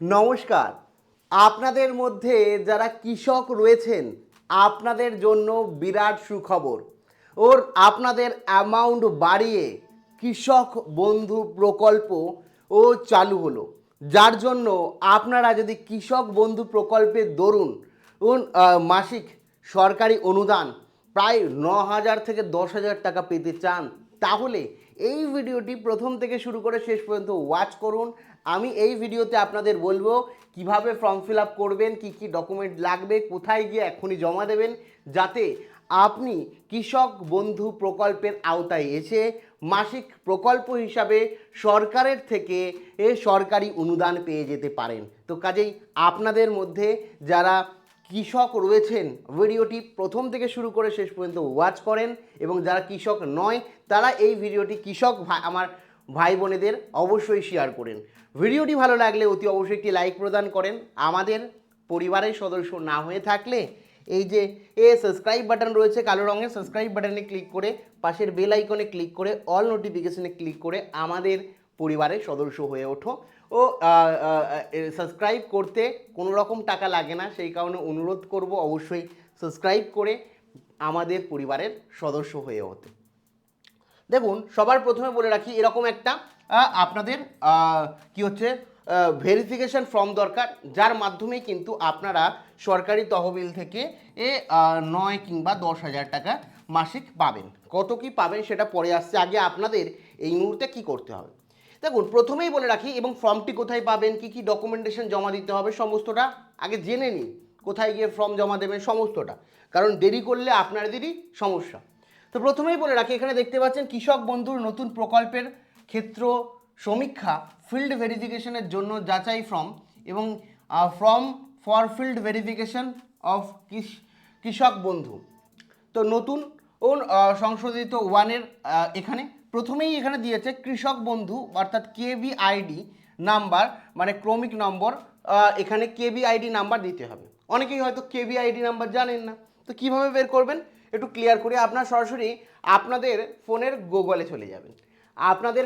নমস্কার। আপনাদের মধ্যে যারা কৃষক রয়েছেন আপনাদের জন্য বিরাট সুখবর। আপনাদের অ্যামাউন্ট বাড়িয়ে কৃষক বন্ধু প্রকল্প চালু হলো, যার জন্য আপনারা যদি কৃষক বন্ধু প্রকল্পের দরুন মাসিক সরকারি অনুদান প্রায় 9,000 থেকে 10,000 টাকা পেতে চান, তাহলে এই ভিডিওটি প্রথম থেকে শুরু করে শেষ পর্যন্ত ওয়াচ করুন। আমি এই ভিডিওতে আপনাদের বলবো কিভাবে ফর্ম ফিল আপ করবেন, কী কী ডকুমেন্ট লাগবে, কোথায় গিয়ে এখনই জমা দেবেন, যাতে আপনি কৃষক বন্ধু প্রকল্পের আওতায় এসে মাসিক প্রকল্প হিসাবে সরকারের থেকে সরকারি অনুদান পেয়ে যেতে পারেন। তো কাজেই আপনাদের মধ্যে যারা কৃষক রয়েছেন ভিডিওটি প্রথম থেকে শুরু করে শেষ পর্যন্ত ওয়াচ করেন, এবং যারা কৃষক নয় তারা এই ভিডিওটি কৃষক আমার ভাই বোনেদের অবশ্যই শেয়ার করেন। ভিডিওটি ভালো লাগলে অতি অবশ্যই একটি লাইক প্রদান করেন। আমাদের পরিবারের সদস্য না হয়ে থাকলে এই যে সাবস্ক্রাইব বাটন রয়েছে কালো রঙের, সাবস্ক্রাইব বাটনে ক্লিক করে পাশের বেল আইকনে ক্লিক করে অল নোটিফিকেশনে ক্লিক করে আমাদের পরিবারের সদস্য হয়ে ওঠো। সাবস্ক্রাইব করতে কোনো রকম টাকা লাগে না, সেই কারণে অনুরোধ করব অবশ্যই সাবস্ক্রাইব করে আমাদের পরিবারের সদস্য হয়ে হতে। দেখুন, সবার প্রথমে বলে রাখি, এরকম একটা আপনাদের কি হচ্ছে ভেরিফিকেশন ফর্ম দরকার, যার মাধ্যমে কিন্তু আপনারা সরকারি তহবিল থেকে 9 কিংবা 10,000 টাকা মাসিক পাবেন। কত কি পাবেন সেটা পরে আসছে, আগে আপনাদের এই মুহূর্তে কি করতে হবে। দেখুন, প্রথমেই বলে রাখি, এবং ফর্মটি কোথায় পাবেন, কি কি ডকুমেন্টেশন জমা দিতে হবে সমস্তটা আগে জেনে নিন, কোথায় গিয়ে ফর্ম জমা দেবেন সমস্তটা, কারণ দেরি করলে আপনাদেরই সমস্যা। তো প্রথমেই বলে রাখি, এখানে দেখতে পাচ্ছেন কৃষক বন্ধুর নতুন প্রকল্পের ক্ষেত্র সমীক্ষা, ফিল্ড ভেরিফিকেশনের জন্য যাচাই ফর্ম এবং form for field verification of কৃষক বন্ধু। তো নতুন সংশোধিত ওয়ানের এখানে প্রথমেই এখানে দিয়েছে কৃষক বন্ধু, অর্থাৎ কেবিআইডি নাম্বার, মানে ক্রমিক নম্বর। এখানে কেবিআইডি নাম্বার দিতে হবে। অনেকেই হয়তো কেবিআইডি নাম্বার জানেন না, তো কীভাবে বের করবেন একটু ক্লিয়ার করে। আপনার সরাসরি আপনাদের ফোনের গুগলে চলে যাবেন, আপনাদের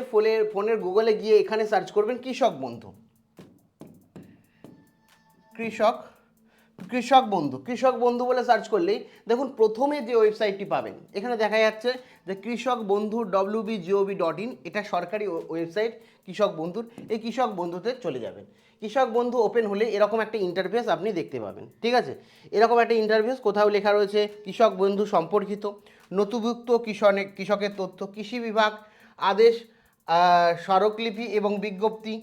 ফোনের গুগলে গিয়ে এখানে সার্চ করবেন কৃষক বন্ধু, কৃষক বন্ধু বলে সার্চ করলেই দেখুন প্রথমে যে ওয়েবসাইটটি পাবেন, এখানে দেখা যাচ্ছে যে কৃষক বন্ধু wbgov.in, এটা সরকারি ওয়েবসাইট কৃষক বন্ধুর। এই কৃষক বন্ধুতে চলে যাবেন। কৃষক বন্ধু ওপেন হলে এরকম একটা ইন্টারফেস আপনি দেখতে পাবেন, ঠিক আছে। এরকম একটা ইন্টারফেস, কোথাও লেখা রয়েছে কৃষক বন্ধু সম্পর্কিত, নথিভুক্ত কৃষকের তথ্য, কৃষি বিভাগ আদেশ, স্মারকলিপি এবং বিজ্ঞপ্তি,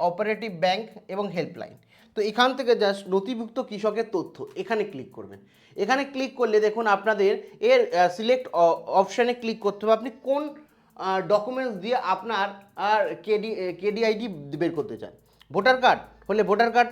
অপারেটিভ ব্যাংক এবং হেল্পলাইন। তো এখান থেকে জাস্ট নথিভুক্ত কৃষকের তথ্য এখানে ক্লিক করবেন। এখানে ক্লিক করলে দেখুন আপনাদের এর সিলেক্ট অপশানে ক্লিক করতে হবে, আপনি কোন ডকুমেন্টস দিয়ে আপনার কেডিআইডি বের করতে চান। ভোটার কার্ড হলে ভোটার কার্ড,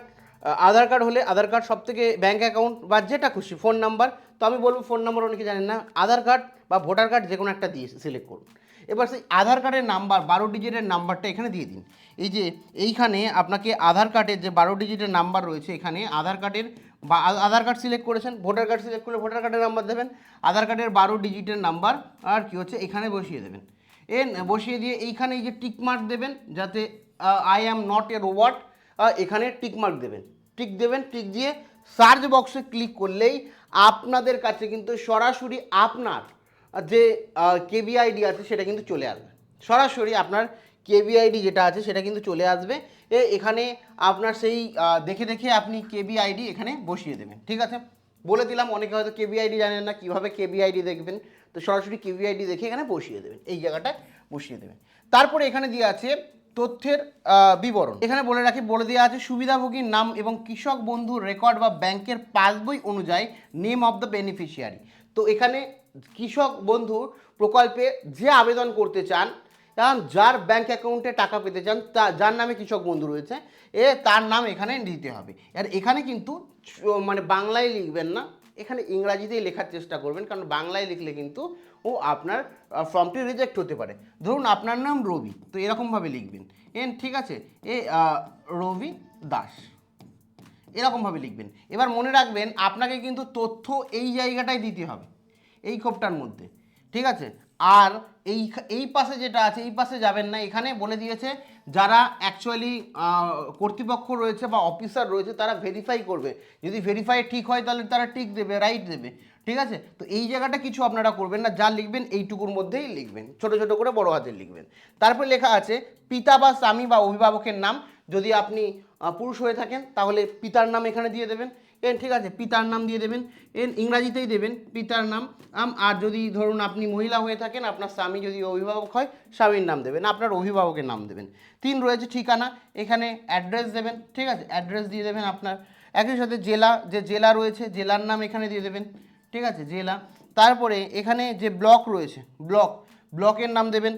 আধার কার্ড হলে আধার কার্ড, সব থেকে ব্যাঙ্ক অ্যাকাউন্ট বা যেটা খুশি, ফোন নাম্বার। তো আমি বলবো ফোন নাম্বার অনেকে জানেন না, আধার কার্ড বা ভোটার কার্ড যে কোনো একটা দিয়ে সিলেক্ট করুন। এবার সেই আধার কার্ডের নাম্বার 12 ডিজিটের নাম্বারটা এখানে দিয়ে দিন। এই যে এইখানে আপনাকে আধার কার্ডের যে 12 ডিজিটের নাম্বার রয়েছে, এখানে আধার কার্ডের বা আধার কার্ড সিলেক্ট করেছেন, ভোটার কার্ড সিলেক্ট করলে ভোটার কার্ডের নাম্বার দেবেন, আধার কার্ডের 12 ডিজিটের নাম্বার আর কি হচ্ছে এখানে বসিয়ে দেবেন। বসিয়ে দিয়ে এইখানে এই যে টিক মার্ক দেবেন, যাতে I am not a robot, এখানে টিক মার্ক দেবেন, টিক দিয়ে সার্চ বক্সে ক্লিক করলেই আপনাদের কাছে কিন্তু সরাসরি আপনার যে কেবিআইডি আছে সেটা কিন্তু চলে আসবে। সরাসরি আপনার কেবিআইডি যেটা আছে সেটা কিন্তু চলে আসবে। এখানে আপনার সেই দেখে আপনি কেবিআইডি এখানে বসিয়ে দেবেন, ঠিক আছে। বলে দিলাম, অনেকে হয়তো কেবিআইডি জানেন না, কীভাবে কেবিআইডি দেখবেন। তো সরাসরি কেবিআইডি দেখে এখানে বসিয়ে দেবেন, এই জায়গাটায় বসিয়ে দেবেন। তারপরে এখানে দিয়ে আছে তথ্যের বিবরণ। এখানে বলে দেওয়া আছে সুবিধাভোগীর নাম এবং কৃষক বন্ধু রেকর্ড বা ব্যাংকের পাসবই অনুযায়ী নেম অফ দ্য বেনিফিশিয়ারি। তো এখানে কৃষক বন্ধু প্রকল্পে যে আবেদন করতে চান, কারণ যার ব্যাংক অ্যাকাউন্টে টাকা পেতে চান, যার নামে কৃষক বন্ধু রয়েছে তার নাম এখানে দিতে হবে। আর এখানে কিন্তু মানে বাংলায় লিখবেন না, এখানে ইংরাজিতেই লেখার চেষ্টা করবেন, কারণ বাংলায় লিখলে কিন্তু আপনার ফর্মটি রিজেক্ট হতে পারে। ধরুন আপনার নাম রবি, তো এরকমভাবে লিখবেন ঠিক আছে, রবি দাস, এরকমভাবে লিখবেন। এবার মনে রাখবেন আপনাকে কিন্তু তথ্য এই জায়গাটায় দিতে হবে, এই খোপটার মধ্যে, ঠিক আছে। আর এই এই পাশে যেটা আছে এই পাশে যাবেন না, এখানে বলে দিয়েছে যারা অ্যাকচুয়ালি কর্তৃপক্ষ রয়েছে বা অফিসার রয়েছে তারা ভেরিফাই করবে, যদি ভেরিফাই ঠিক হয় তাহলে তারা টিক দেবে, রাইট দেবে, ঠিক আছে। তো এই জায়গাটা কিছু আপনারা করবেন না, যা লিখবেন এইটুকুর মধ্যেই লিখবেন, ছোট ছোট করে বড় হাতের লিখবেন। তারপর লেখা আছে পিতা বা স্বামী বা অভিভাবকের নাম, যদি আপনি পুরুষ হয়ে থাকেন তাহলে পিতার নাম এখানে দিয়ে দেবেন, ঠিক আছে, পিতার নাম দিয়ে দেবেন, ইংরাজিতেই দেবেন পিতার নাম। আর যদি ধরুন আপনি মহিলা হয়ে থাকেন, আপনার স্বামী যদি অভিভাবক হয় স্বামীর নাম দেবেন, আপনার অভিভাবকের নাম দেবেন। 3 রয়েছে ঠিকানা, এখানে অ্যাড্রেস দেবেন, ঠিক আছে, অ্যাড্রেস দিয়ে দেবেন আপনার। একই সাথে জেলা, যে জেলা রয়েছে জেলার নাম এখানে দিয়ে দেবেন, ঠিক আছে, জেলা। তারপরে এখানে যে ব্লক রয়েছে ব্লকের নাম দেবেন,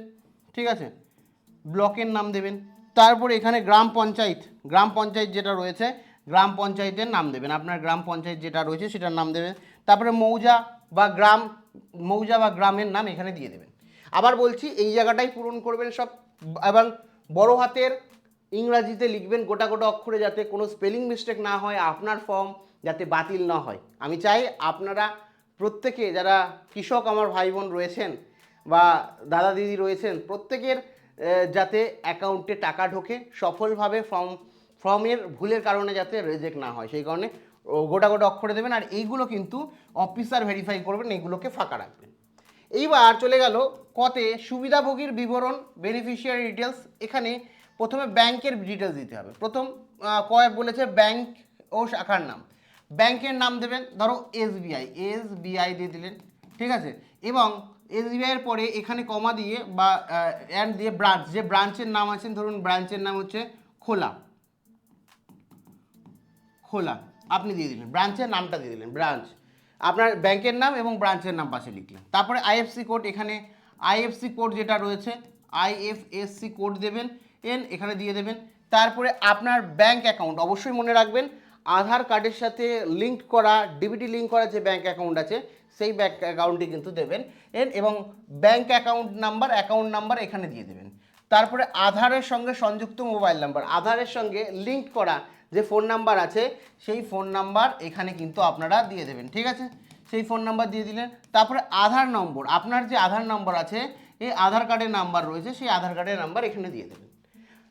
ঠিক আছে, ব্লকের নাম দেবেন। তারপরে এখানে গ্রাম পঞ্চায়েত যেটা রয়েছে গ্রাম পঞ্চায়েতের নাম দেবেন, আপনার গ্রাম পঞ্চায়েত যেটা রয়েছে সেটার নাম দেবেন। তারপরে মৌজা বা গ্রামের নাম এখানে দিয়ে দেবেন। আবার বলছি এই জায়গাটাই পূরণ করবেন সব, এবং বড় হাতের ইংরাজিতে লিখবেন গোটা গোটা অক্ষরে, যাতে কোনো স্পেলিং মিস্টেক না হয়, আপনার ফর্ম যাতে বাতিল না হয়। আমি চাই আপনারা প্রত্যেকে, যারা কৃষক আমার ভাই বোন রয়েছেন বা দাদা দিদি রয়েছেন, প্রত্যেকের যাতে অ্যাকাউন্টে টাকা ঢোকে সফলভাবে, ফর্মের ভুলের কারণে যাতে রিজেক্ট না হয়, সেই কারণে গোটা গোটা অক্ষরে দেবেন। আর এইগুলো কিন্তু অফিসার ভেরিফাই করবেন, এইগুলোকে ফাঁকা রাখবেন। এইবার চলে গেল কতে সুবিধাভোগীর বিবরণ, বেনিফিশিয়ারি ডিটেলস। এখানে প্রথমে ব্যাংকের ডিটেলস দিতে হবে। প্রথম কয় বলেছে ব্যাংক ও শাখার নাম, ব্যাংকের নাম দেবেন, ধরো এসবিআই দিয়ে দিলেন, ঠিক আছে। এবং এসবিআইয়ের পরে এখানে কমা দিয়ে বা অ্যান্ড দিয়ে ব্রাঞ্চ, যে ব্রাঞ্চের নাম আছেন, ধরুন ব্রাঞ্চের নাম হচ্ছে খোলা, আপনি দিয়ে দিলেন, ব্রাঞ্চের নামটা দিয়ে দিলেন, ব্রাঞ্চ, আপনার ব্যাংকের নাম এবং ব্রাঞ্চের নাম পাশে লিখলেন। তারপরে আইএফসি কোড, এখানে আইএফসি কোড যেটা রয়েছে আইএফএসসি কোড দেবেন, এখানে দিয়ে দেবেন। তারপরে আপনার ব্যাংক অ্যাকাউন্ট অবশ্যই মনে রাখবেন, আধার কার্ডের সাথে লিঙ্ক করা, ডিবিটি লিঙ্ক করা যে ব্যাংক অ্যাকাউন্ট আছে সেই ব্যাংক অ্যাকাউন্টটি কিন্তু দেবেন, এবং ব্যাংক অ্যাকাউন্ট নাম্বার এখানে দিয়ে দেবেন। তারপরে আধারের সঙ্গে সংযুক্ত মোবাইল নাম্বার, আধারের সঙ্গে লিঙ্ক করা যে ফোন নাম্বার আছে সেই ফোন নাম্বার এখানে কিন্তু আপনারা দিয়ে দেবেন, ঠিক আছে, সেই ফোন নাম্বার দিয়ে দিলেন। তারপরে আধার নম্বর, আপনার যে আধার নম্বর আছে, এই আধার কার্ডের নাম্বার রয়েছে সেই আধার কার্ডের নাম্বার এখানে দিয়ে দেবেন,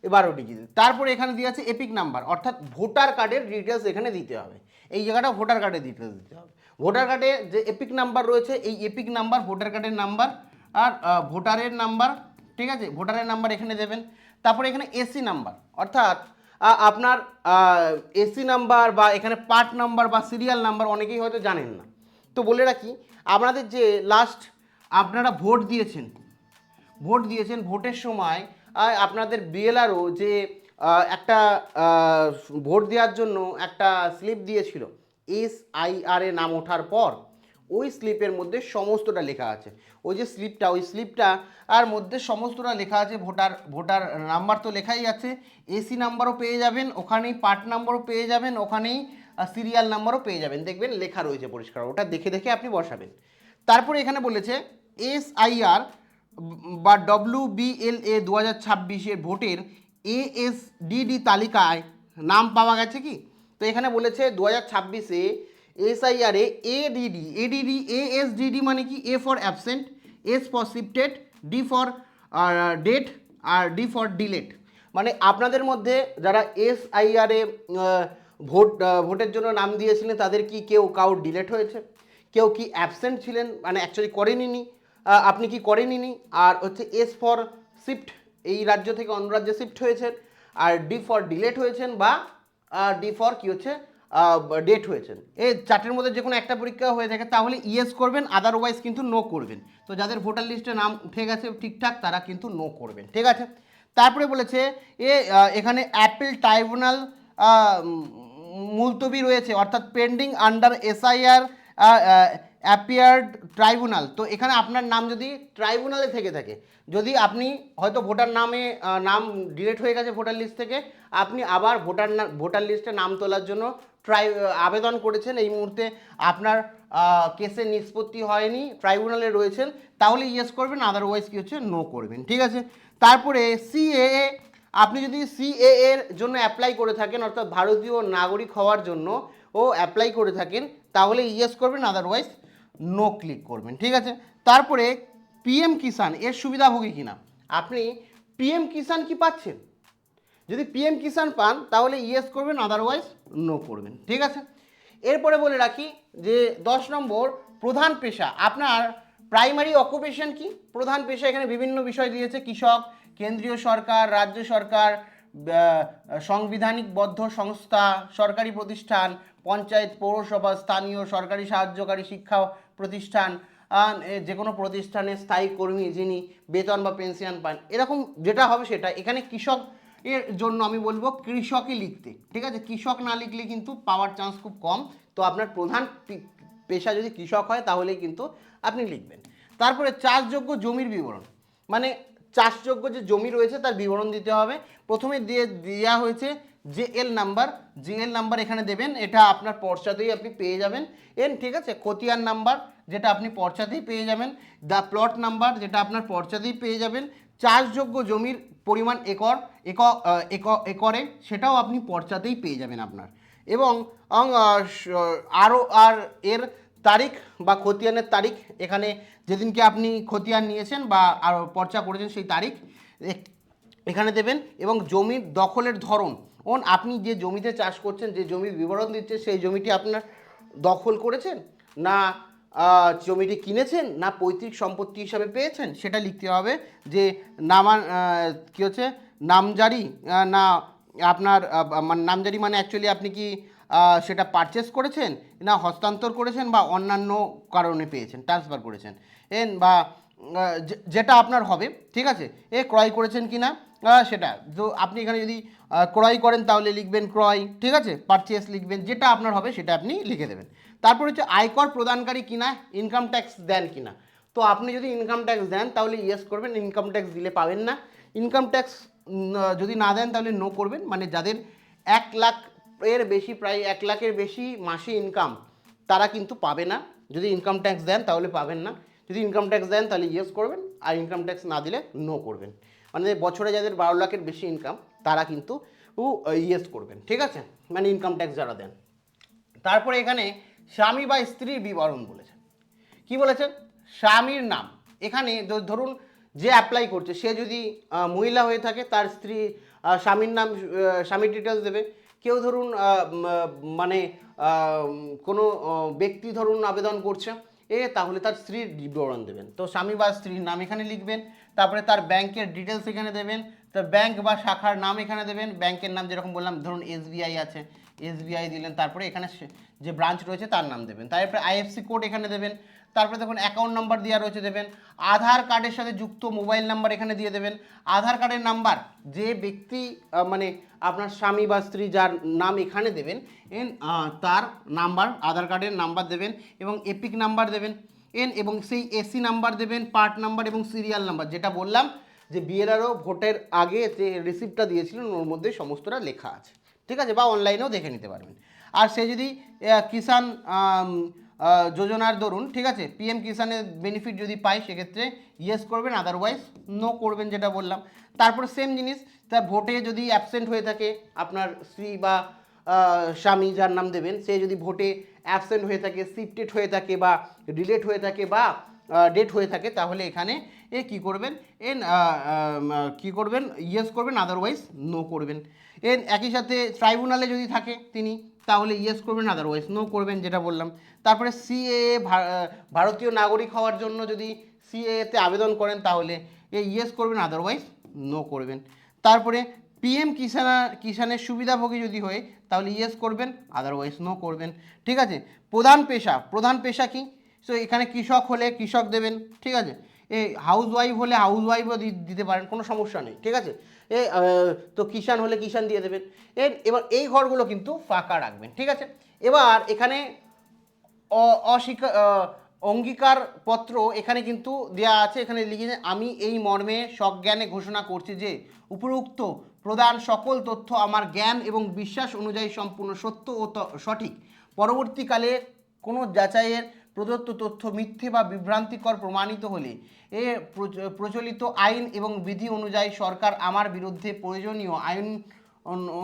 12 ডিজিট। তারপরে এখানে দিয়ে আছে এপিক নাম্বার, অর্থাৎ ভোটার কার্ডের ডিটেলস এখানে দিতে হবে, এই জায়গাটা ভোটার কার্ডের ডিটেলস দিতে হবে। ভোটার কার্ডে যে এপিক নাম্বার রয়েছে এই এপিক নাম্বার ভোটার কার্ডের নাম্বার, আর ভোটারের নাম্বার, ঠিক আছে, ভোটারের নাম্বার এখানে দেবেন। তারপরে এখানে এসি নাম্বার, অর্থাৎ আপনার এসি নাম্বার বা এখানে পার্ট নাম্বার বা সিরিয়াল নাম্বার অনেকেই হয়তো জানেন না, তো বলে রাখি আপনাদের যে লাস্ট আপনারা ভোট দিয়েছেন, ভোটের সময় আপনাদের বিএলআরও যে একটা ভোট দেওয়ার জন্য একটা স্লিপ দিয়েছিল, SIR এ নাম ওঠার পর ওই স্লিপের মধ্যে সমস্তটা লেখা আছে, ওই যে ওই স্লিপটা আর মধ্যে সমস্তটা লেখা আছে, ভোটার নাম্বার তো লেখাই আছে, এসি নাম্বারও পেয়ে যাবেন ওখানেই, পার্ট নাম্বারও পেয়ে যাবেন ওখানেই, সিরিয়াল নাম্বারও পেয়ে যাবেন, দেখবেন লেখা রয়েছে পরিষ্কার, ওটা দেখে দেখে আপনি বসাবেন। তারপরে এখানে বলেছে SIR বা WBLA 2026 ভোটের ASDD তালিকায় নাম পাওয়া গেছে কি? তো এখানে বলেছে 2026-এ SIR এ ASDD মানে কি? A for absent, S for shifted, D for date, আর D ফর ডিলেট। মানে আপনাদের মধ্যে যারা SIR এ ভোটের জন্য নাম দিয়েছিলেন তাদের কি কাউর ডিলেট হয়েছে, কেউ কি অ্যাবসেন্ট ছিলেন, মানে অ্যাকচুয়ালি করেনি, আপনি কি করেনি, আর হচ্ছে S ফর শিফট, এই রাজ্য থেকে অন্য রাজ্যে শিফট হয়েছেন, আর D ফর ডিলেট হয়েছেন, বা D ফর কি হচ্ছে ডেট হয়েছেন। এই চারটের মধ্যে যে কোনো একটা পরীক্ষা হয়ে থাকে তাহলে ইয়েস করবেন, আদারওয়াইজ কিন্তু নো করবেন। তো যাদের ভোটার লিস্টে নাম উঠে গেছে ঠিকঠাক তারা কিন্তু নো করবেন, ঠিক আছে। তারপরে বলেছে এখানে অ্যাপিল ট্রাইব্যুনাল মুলতবি রয়েছে, অর্থাৎ pending under SIR appeared tribunal. তো এখানে আপনার নাম যদি ট্রাইব্যুনালে থেকে থাকে, যদি আপনি হয়তো নাম ডিলিট হয়ে গেছে ভোটার লিস্ট থেকে, আপনি আবার ভোটার লিস্টে নাম তোলার জন্য আবেদন করেছেন, এই মুহূর্তে আপনার কেসের নিষ্পত্তি হয়নি, ট্রাইব্যুনালে রয়েছেন, তাহলে ইয়েস করবেন, আদারওয়াইজ কি হচ্ছে নো করবেন, ঠিক আছে। তারপরে CAA, আপনি যদি CAA এর জন্য অ্যাপ্লাই করে থাকেন, অর্থাৎ ভারতীয় নাগরিক হওয়ার জন্য অ্যাপ্লাই করে থাকেন, তাহলে ইয়েস করবেন, আদারওয়াইজ নো ক্লিক করবেন, ঠিক আছে। তারপরে পিএম কিষাণ এর সুবিধাভোগী কিনা। আপনি পিএম কিষাণ কি পাচ্ছেন? যদি পিএম কিষাণ পান তাহলে ইয়েস করবেন, আদারওয়াইজ নো করবেন। ঠিক আছে, এরপরে বলে রাখি যে 10 নম্বর প্রধান পেশা। আপনার প্রাইমারি অকুপেশন কি? প্রধান পেশা এখানে বিভিন্ন বিষয় দিয়েছে, কৃষক, কেন্দ্রীয় সরকার, রাজ্য সরকার, সাংবিধানিকবদ্ধ সংস্থা, সরকারি প্রতিষ্ঠান, পঞ্চায়েত, পৌরসভা, স্থানীয় সরকারি সাহায্যকারী শিক্ষা প্রতিষ্ঠান, যে কোনো প্রতিষ্ঠানের স্থায়ী কর্মী যিনি বেতন বা পেনশন পান, এরকম যেটা হবে সেটা। এখানে কৃষক এর জন্য আমি বলবো কৃষকই লিখতে। ঠিক আছে, কৃষক না লিখলে কিন্তু পাওয়ার চান্স খুব কম। তো আপনার প্রধান পেশা যদি কৃষক হয় তাহলেই কিন্তু আপনি লিখবেন। তারপরে চাষযোগ্য জমির বিবরণ, মানে চাষযোগ্য যে জমি রয়েছে তার বিবরণ দিতে হবে। প্রথমে দেওয়া হয়েছে জেএল নাম্বার, জেএল নাম্বার এখানে দেবেন, এটা আপনার পর্চাতেই আপনি পেয়ে যাবেন। ঠিক আছে, খতিয়ান নাম্বার যেটা আপনি পর্চাতেই পেয়ে যাবেন, দ্য প্লট নাম্বার যেটা আপনার পর্চাতেই পেয়ে যাবেন, চাষযোগ্য জমির পরিমাণ একরে সেটাও আপনি পর্চাতেই পেয়ে যাবেন আপনার, এবং আর এর তারিখ বা খতিয়ানের তারিখ এখানে যেদিনকে আপনি খতিয়ান নিয়েছেন বা আর পর্চা করেছেন সেই তারিখ এখানে দেবেন, এবং জমির দখলের ধরন, আপনি যে জমিতে চাষ করছেন, যে জমির বিবরণ দিচ্ছে সেই জমিটি আপনার দখল করেছেন না জমিটি কিনেছেন না পৈতৃক সম্পত্তি হিসাবে পেয়েছেন সেটা লিখতে হবে। যে কী হচ্ছে নামজারি না আপনার মানে নামজারি মানে অ্যাকচুয়ালি আপনি কি সেটা পারচেস করেছেন না হস্তান্তর করেছেন বা অন্যান্য কারণে পেয়েছেন, ট্রান্সফার করেছেন, বা যেটা আপনার হবে। ঠিক আছে, ক্রয় করেছেন কি না সেটা। তো আপনি এখানে যদি ক্রয় করেন তাহলে লিখবেন ক্রয়। ঠিক আছে, পারচেস লিখবেন, যেটা আপনার হবে সেটা আপনি লিখে দেবেন। তারপর হচ্ছে আয়কর প্রদানকারী কিনা, ইনকাম ট্যাক্স দেন কিনা। তো আপনি যদি ইনকাম ট্যাক্স দেন তাহলে ইয়েস করবেন, ইনকাম ট্যাক্স দিলে পাবেন না। ইনকাম ট্যাক্স যদি না দেন তাহলে নো করবেন, মানে যাদের 1 লাখ এর বেশি, প্রায় 1 লাখের বেশি মাসে ইনকাম, তারা কিন্তু পাবে না। যদি ইনকাম ট্যাক্স দেন তাহলে পাবেন না। যদি ইনকাম ট্যাক্স দেন তাহলে ইয়েস করবেন, আর ইনকাম ট্যাক্স না দিলে নো করবেন। মানে বছরে যাদের 12 লাখের বেশি ইনকাম তারা কিন্তু ইয়েস করবেন। ঠিক আছে, মানে ইনকাম ট্যাক্স যারা দেন। তারপরে এখানে স্বামী বা স্ত্রীর বিবরণ বলেছেন। কি বলেছেন? স্বামীর নাম। এখানে ধরুন যে অ্যাপ্লাই করছে সে যদি মহিলা হয়ে থাকে তার স্ত্রী স্বামীর নাম, স্বামীর ডিটেলস দেবে। কেউ ধরুন মানে কোনো ব্যক্তি ধরুন আবেদন করছে তাহলে তার স্ত্রীর বিবরণ দেবেন। তো স্বামী বা স্ত্রীর নাম এখানে লিখবেন। তারপরে তার ব্যাংকের ডিটেলস এখানে দেবেন। তো ব্যাংক বা শাখার নাম এখানে দেবেন। ব্যাংকের নাম যেরকম বললাম, ধরুন এসবিআই আছে, এসবিআই দিলেন। তারপরে এখানে যে ব্রাঞ্চ রয়েছে তার নাম দেবেন। তারপরে আইএফসি কোড এখানে দেবেন। তারপরে দেখুন অ্যাকাউন্ট নাম্বার দেওয়া রয়েছে দেবেন। আধার কার্ডের সাথে যুক্ত মোবাইল নাম্বার এখানে দিয়ে দেবেন। আধার কার্ডের নাম্বার যে ব্যক্তি মানে আপনার স্বামী বা স্ত্রী যার নাম এখানে দেবেন তার নাম্বার, আধার কার্ডের নাম্বার দেবেন, এবং এপিক নাম্বার দেবেন এবং সেই এসি নাম্বার দেবেন, পার্ট নাম্বার এবং সিরিয়াল নাম্বার, যেটা বললাম যে বিএলআরও ভোটের আগে যে রিসিপ্টটা দিয়েছিলেন ওর মধ্যে সমস্তটা লেখা আছে। ঠিক আছে, বা অনলাইনেও দেখে নিতে পারবেন। আর সে যদি কিষাণ যোজনার দরুন, ঠিক আছে, পিএম কিষাণের বেনিফিট যদি পায় সেক্ষেত্রে ইয়েস করবেন, আদারওয়াইজ নো করবেন, যেটা বললাম। তারপরে সেম জিনিস, তার ভোটে যদি অ্যাবসেন্ট হয়ে থাকে আপনার স্ত্রী বা স্বামী যার নাম দেবেন, সে যদি ভোটে অ্যাবসেন্ট হয়ে থাকে, শিফটেড হয়ে থাকে বা ডিলেট হয়ে থাকে বা ডেট হয়ে থাকে, তাহলে এখানে কী করবেন কী করবেন ইয়েস করবেন, আদারওয়াইজ নো করবেন। একই সাথে ট্রাইব্যুনালে যদি থাকে তিনি, তাহলে ইয়েস করবেন, আদারওয়াইজ নো করবেন, যেটা বললাম। তারপরে সিএএ ভারতীয় নাগরিক হওয়ার জন্য যদি সিএএতে আবেদন করেন তাহলে ইয়েস করবেন, আদারওয়াইজ নো করবেন। তারপরে পিএম কিষাণের সুবিধাভোগী যদি হয় তাহলে ইয়েস করবেন, আদারওয়াইজ নো করবেন। ঠিক আছে, প্রধান পেশা কি? সো এখানে কৃষক হলে কৃষক দেবেন। ঠিক আছে, হাউস ওয়াইফ হলে হাউস ওয়াইফও দিতে পারেন, কোনো সমস্যা নেই। ঠিক আছে, তো কিষাণ হলে কিষাণ দিয়ে দেবেন। এবার এই ঘরগুলো কিন্তু ফাঁকা রাখবেন। ঠিক আছে, এবার এখানে অঙ্গীকার পত্র এখানে কিন্তু দেওয়া আছে। এখানে লিখেছে, আমি এই মর্মে সজ্ঞানে ঘোষণা করছি যে উপরোক্ত প্রদান সকল তথ্য আমার জ্ঞান এবং বিশ্বাস অনুযায়ী সম্পূর্ণ সত্য ও সঠিক। পরবর্তীকালে কোনো যাচাইয়ের প্রদত্ত তথ্য মিথ্যে বা বিভ্রান্তিকর প্রমাণিত হলে প্রচলিত আইন এবং বিধি অনুযায়ী সরকার আমার বিরুদ্ধে প্রয়োজনীয় আইন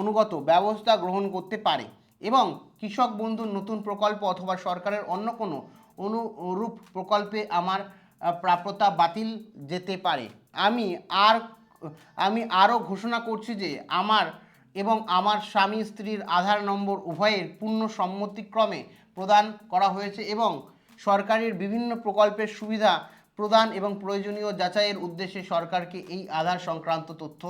অনুগত ব্যবস্থা গ্রহণ করতে পারে, এবং কৃষক বন্ধুর নতুন প্রকল্প অথবা সরকারের অন্য কোনো অনুরূপ প্রকল্পে আমার প্রাপ্যতা বাতিল যেতে পারে। আমি আরও ঘোষণা করছি যে আমার এবং আমার স্বামী স্ত্রীর আধার নম্বর উভয়ের পূর্ণ সম্মতিক্রমে প্রদান করা হয়েছে এবং সরকারের বিভিন্ন প্রকল্পের সুবিধা প্রদান এবং প্রয়োজনীয় যাচাইয়ের উদ্দেশ্যে সরকারকে এই আধার সংক্রান্ত তথ্য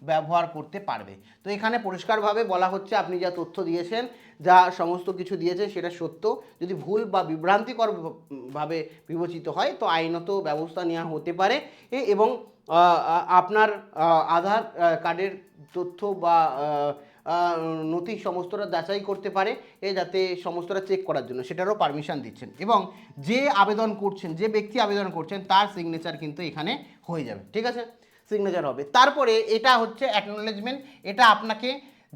ব্যবহার করতে পারবে। তো এখানে পরিষ্কারভাবে বলা হচ্ছে আপনি যা তথ্য দিয়েছেন, যা সমস্ত কিছু দিয়েছেন সেটা সত্য। যদি ভুল বা বিভ্রান্তিকর ভাবে বিবেচিত হয় তো আইনত ব্যবস্থা নেওয়া হতে পারে এবং আপনার আধার কার্ডের তথ্য বা নথি সমস্তটা যাচাই করতে পারে যাতে সমস্তটা চেক করার জন্য সেটারও পারমিশন দিচ্ছেন এবং যে আবেদন করছেন, যে ব্যক্তি আবেদন করছেন তার সিগনেচার কিন্তু এখানে হয়ে যাবে। ঠিক আছে, সিগনেচার হবে। তারপরে এটা হচ্ছে অ্যাকনোলেজমেন্ট। এটা আপনাকে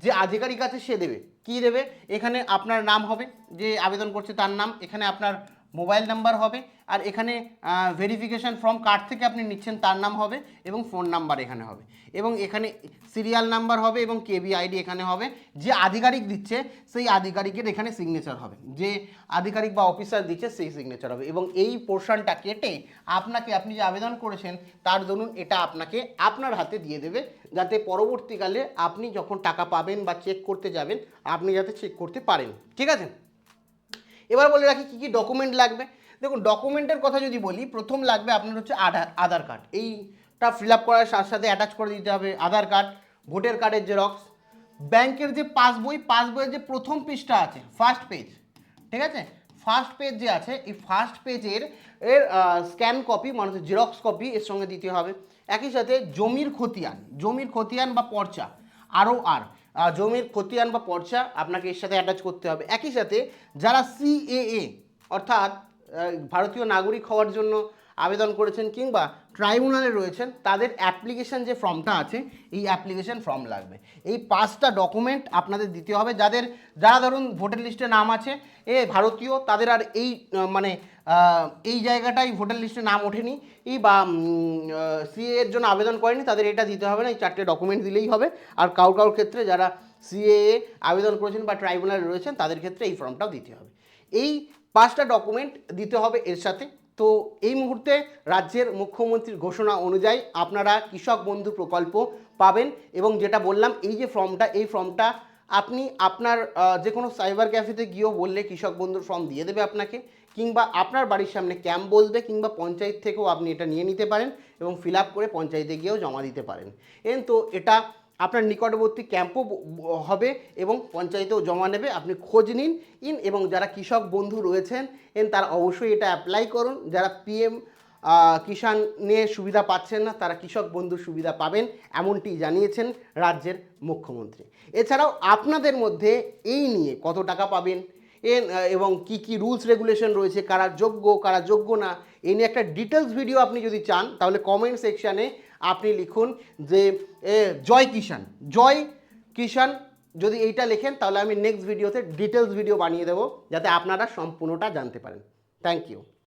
যে আধিকারিক আছে সে দেবে। কি দেবে? এখানে আপনার নাম হবে, যে আবেদন করছে তার নাম, এখানে আপনার মোবাইল নাম্বার হবে, আর এখানে ভেরিফিকেশান ফর্ম কার্ড থেকে আপনি নিচ্ছেন তার নাম হবে এবং ফোন নাম্বার এখানে হবে এবং এখানে সিরিয়াল নাম্বার হবে এবং কেবি আইডি এখানে হবে। যে আধিকারিক দিচ্ছে সেই আধিকারিকের এখানে সিগনেচার হবে, যে আধিকারিক বা অফিসার দিচ্ছে সেই সিগনেচার হবে এবং এই পোর্শনটা কেটে আপনি যে আবেদন করেছেন তার দরুন এটা আপনাকে আপনার হাতে দিয়ে দেবে, যাতে পরবর্তীকালে আপনি যখন টাকা পাবেন বা চেক করতে যাবেন আপনি যাতে চেক করতে পারেন। ঠিক আছে, এবার বলে রাখি কী কী ডকুমেন্ট লাগবে। দেখুন, ডকুমেন্টের কথা যদি বলি, প্রথম লাগবে আপনার হচ্ছে আধার কার্ড। এইটা ফিল আপ করার সাথে সাথে অ্যাটাচ করে দিতে হবে আধার কার্ড, ভোটার কার্ডের জেরক্স, ব্যাংকের যে পাসবইয়ের যে প্রথম পৃষ্ঠা আছে, ফার্স্ট পেজ, ঠিক আছে, ফার্স্ট পেজ যে আছে এই ফার্স্ট পেজের স্ক্যান কপি মানে জেরক্স কপি এর সঙ্গে দিতে হবে। একই সাথে জমির খতিয়ান বা পর্চা জমির খতিয়ান বা পর্চা আপনাকে এর সাথে অ্যাটাচ করতে হবে। একই সাথে যারা সিএএ অর্থাৎ ভারতীয় নাগরিক হওয়ার জন্য আবেদন করেছেন কিংবা ট্রাইব্যুনালে রয়েছেন তাদের অ্যাপ্লিকেশন যে ফর্মটা আছে এই অ্যাপ্লিকেশন ফর্ম লাগবে। এই 5টা ডকুমেন্ট আপনাদের দিতে হবে। যারা ধরুন ভোটার লিস্টে নাম আছে ভারতীয়, তাদের আর এই জায়গাটায় ভোটার লিস্টে নাম ওঠেনি বা সিএ এর জন্য আবেদন করেনি, তাদের এটা দিতে হবে না। এই 4টে ডকুমেন্ট দিলেই হবে। আর কারোর ক্ষেত্রে যারা সিএএ আবেদন করেছেন বা ট্রাইব্যুনালে রয়েছেন তাদের ক্ষেত্রে এই ফর্মটাও দিতে হবে। এই 5টা ডকুমেন্ট দিতে হবে এর সাথে। তো এই মুহূর্তে রাজ্যের মুখ্যমন্ত্রীর ঘোষণা অনুযায়ী আপনারা কৃষক বন্ধু প্রকল্প পাবেন এবং যেটা বললাম এই যে ফর্মটা, এই ফর্মটা আপনি আপনার যে কোনো সাইবার ক্যাফেতে গিয়েও বললে কৃষক বন্ধুর ফর্ম দিয়ে দেবে আপনাকে, কিংবা আপনার বাড়ির সামনে ক্যাম্প বলবে, কিংবা পঞ্চায়েত থেকেও আপনি এটা নিয়ে নিতে পারেন এবং ফিল আপ করে পঞ্চায়েতে গিয়েও জমা দিতে পারেন। তো এটা আপনার নিকটবর্তী ক্যাম্পও হবে এবং পঞ্চায়েতেও জমা নেবে। আপনি খোঁজ নিন এবং যারা কৃষক বন্ধু রয়েছেন তারা অবশ্যই এটা অ্যাপ্লাই করুন। যারা পিএম কিষাণের সুবিধা পাচ্ছেন না তারা কৃষক বন্ধুর সুবিধা পাবেন, এমনটি জানিয়েছেন রাজ্যের মুখ্যমন্ত্রী। এছাড়াও আপনাদের মধ্যে এই নিয়ে কত টাকা পাবেন এবং কি কি রুলস রেগুলেশন রয়েছে, কারা যোগ্য না, এই নিয়ে একটা ডিটেলস ভিডিও আপনি যদি চান তাহলে কমেন্ট সেকশানে আপনি লিখুন যে জয় কিষাণ যদি এইটা লেখেন তাহলে আমি নেক্সট ভিডিওতে ডিটেলস ভিডিও বানিয়ে দেবো যাতে আপনারা সম্পূর্ণটা জানতে পারেন। Thank you.